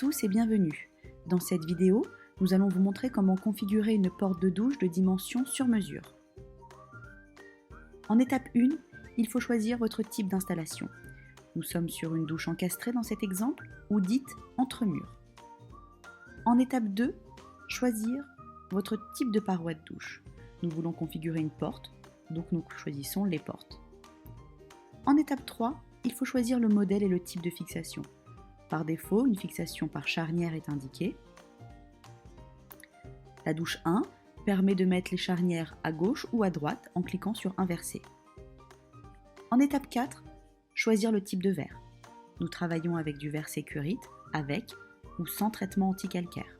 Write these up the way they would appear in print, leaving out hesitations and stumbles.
tous et bienvenue. Dans cette vidéo, nous allons vous montrer comment configurer une porte de douche de dimension sur mesure. En étape 1, il faut choisir votre type d'installation. Nous sommes sur une douche encastrée dans cet exemple, ou dite entre murs. En étape 2, choisir votre type de paroi de douche. Nous voulons configurer une porte, donc nous choisissons les portes. En étape 3, il faut choisir le modèle et le type de fixation. Par défaut, une fixation par charnière est indiquée. La douche 1 permet de mettre les charnières à gauche ou à droite en cliquant sur Inverser. En étape 4, choisir le type de verre. Nous travaillons avec du verre Sécurite, avec ou sans traitement anti-calcaire.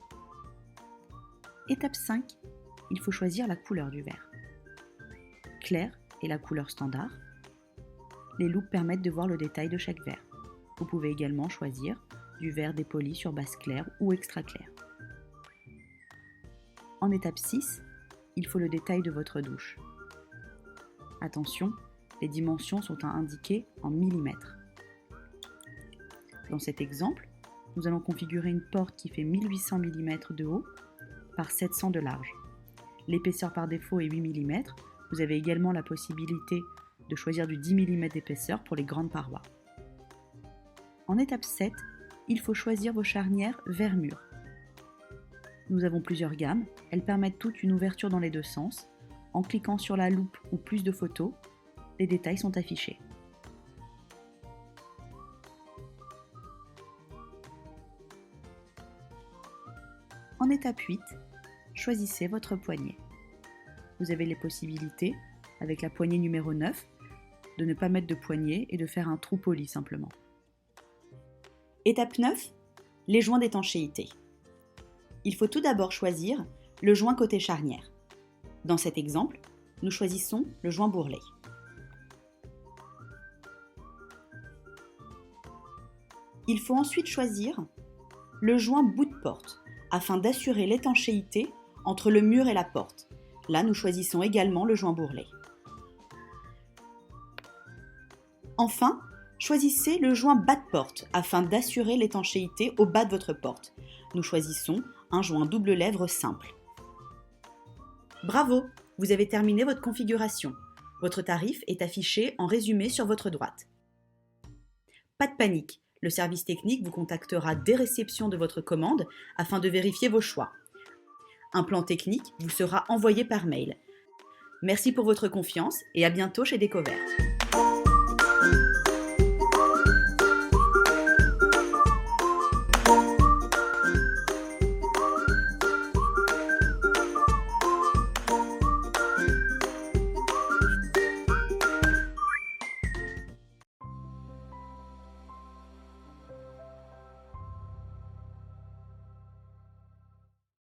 Étape 5, il faut choisir la couleur du verre. Clair est la couleur standard. Les loupes permettent de voir le détail de chaque verre. Vous pouvez également choisir du verre dépoli sur base claire ou extra clair. En étape 6, il faut le détail de votre douche. Attention, les dimensions sont indiquées en millimètres. Dans cet exemple, nous allons configurer une porte qui fait 1800 mm de haut par 700 de large. L'épaisseur par défaut est 8 mm. Vous avez également la possibilité de choisir du 10 mm d'épaisseur pour les grandes parois. En étape 7, il faut choisir vos charnières verre-mur. Nous avons plusieurs gammes, elles permettent toutes une ouverture dans les deux sens. En cliquant sur la loupe ou plus de photos, les détails sont affichés. En étape 8, choisissez votre poignée. Vous avez les possibilités, avec la poignée numéro 9, de ne pas mettre de poignée et de faire un trou poli simplement. Étape 9, les joints d'étanchéité. Il faut tout d'abord choisir le joint côté charnière. Dans cet exemple, nous choisissons le joint bourrelet. Il faut ensuite choisir le joint bout de porte afin d'assurer l'étanchéité entre le mur et la porte. Là, nous choisissons également le joint bourrelet. Enfin, choisissez le joint bas de porte afin d'assurer l'étanchéité au bas de votre porte. Nous choisissons un joint double lèvre simple. Bravo, vous avez terminé votre configuration. Votre tarif est affiché en résumé sur votre droite. Pas de panique, le service technique vous contactera dès réception de votre commande afin de vérifier vos choix. Un plan technique vous sera envoyé par mail. Merci pour votre confiance et à bientôt chez Décovert.